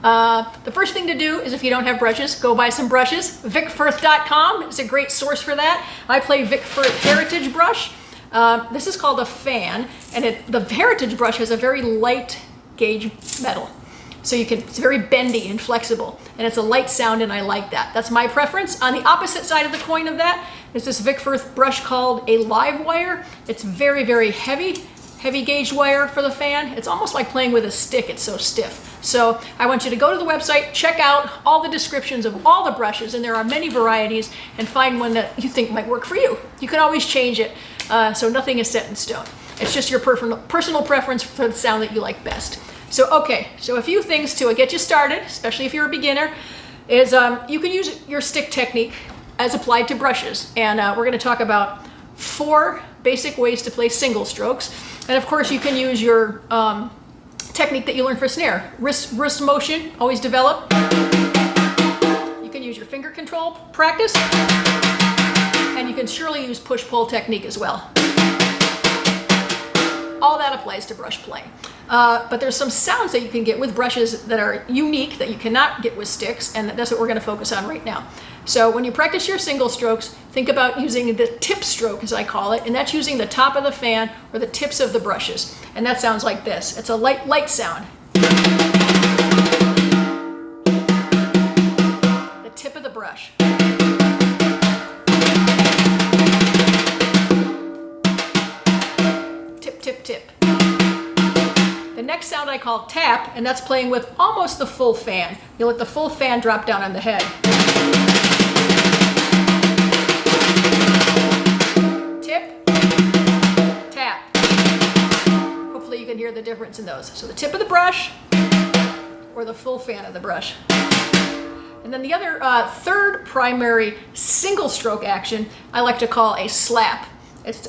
The first thing to do is, if you don't have brushes, go buy some brushes. VicFirth.com is a great source for that. I play Vic Firth Heritage brush. This is called a fan, and the Heritage brush has a very light gauge metal. So it's very bendy and flexible, and it's a light sound, and I like that. That's my preference. On the opposite side of the coin of that is this Vic Firth brush called a live wire. It's very, very heavy gauge wire for the fan. It's almost like playing with a stick, it's so stiff. So I want you to go to the website, check out all the descriptions of all the brushes, and there are many varieties, and find one that you think might work for you. You can always change it, so nothing is set in stone. It's just your personal preference for the sound that you like best. So a few things to get you started, especially if you're a beginner, is you can use your stick technique as applied to brushes. And we're going to talk about 4 basic ways to play single strokes. And of course, you can use your technique that you learned for snare. Wrist motion, always develop. You can use your finger control practice. And you can surely use push-pull technique as well. All that applies to brush playing. But there's some sounds that you can get with brushes that are unique that you cannot get with sticks, and that's what we're going to focus on right now. So when you practice your single strokes, think about using the tip stroke, as I call it, and that's using the top of the fan or the tips of the brushes. And that sounds like this. It's a light sound. The tip of the brush. Tip, tip, tip. The next sound I call tap, and that's playing with almost the full fan. You let the full fan drop down on the head. Tip, tap. Hopefully you can hear the difference in those. So the tip of the brush or the full fan of the brush. And then the other third primary single stroke action I like to call a slap. It's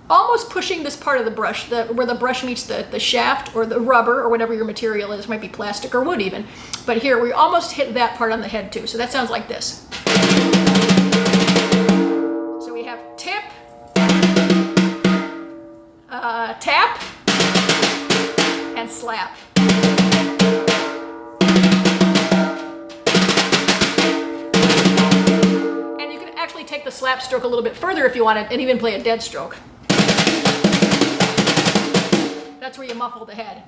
almost pushing this part of the brush, where the brush meets the shaft or the rubber or whatever your material is, might be plastic or wood even. But here we almost hit that part on the head too. So that sounds like this. So we have tip, tap, and slap. And you can actually take the slap stroke a little bit further if you want it, and even play a dead stroke. That's where you muffle the head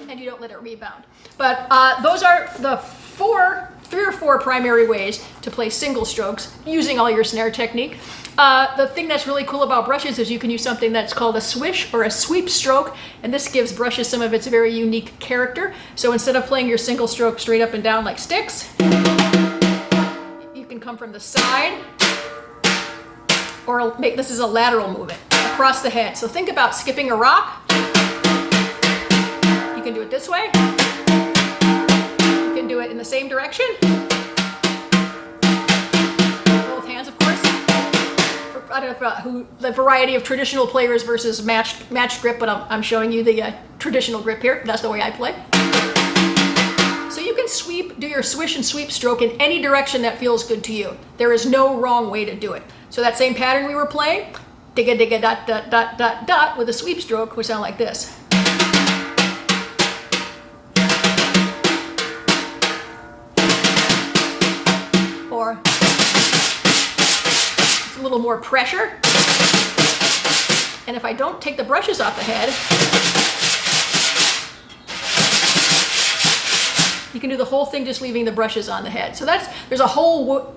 and you don't let it rebound. But those are the 3 or 4 primary ways to play single strokes using all your snare technique. The thing that's really cool about brushes is you can use something that's called a swish or a sweep stroke, and this gives brushes some of its very unique character. So instead of playing your single stroke straight up and down like sticks, you can come from the side, or this is a lateral movement across the head. So think about skipping a rock. You can do it this way. You can do it in the same direction. Both hands, of course. I don't know about the variety of traditional players versus matched grip, but I'm showing you the traditional grip here. That's the way I play. So you can do your swish and sweep stroke in any direction that feels good to you. There is no wrong way to do it. So that same pattern we were playing, digga digga dot dot dot dot dot, with a sweep stroke would sound like this. Or it's a little more pressure. And if I don't take the brushes off the head, you can do the whole thing just leaving the brushes on the head. So there's a whole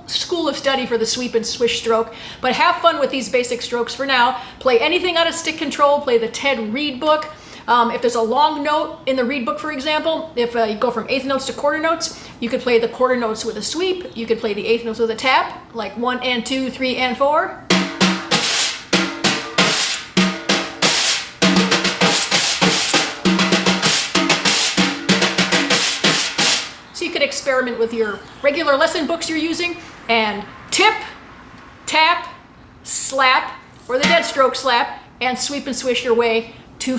school of study for the sweep and swish stroke. But have fun with these basic strokes for now. Play anything out of stick control. Play the Ted Reed book. If there's a long note in the Reed book, for example, if you go from eighth notes to quarter notes, you could play the quarter notes with a sweep. You could play the eighth notes with a tap, like 1 and 2, 3 and 4. So you could experiment with your regular lesson books you're using and tip, tap, slap, or the dead stroke slap, and sweep and swish your way to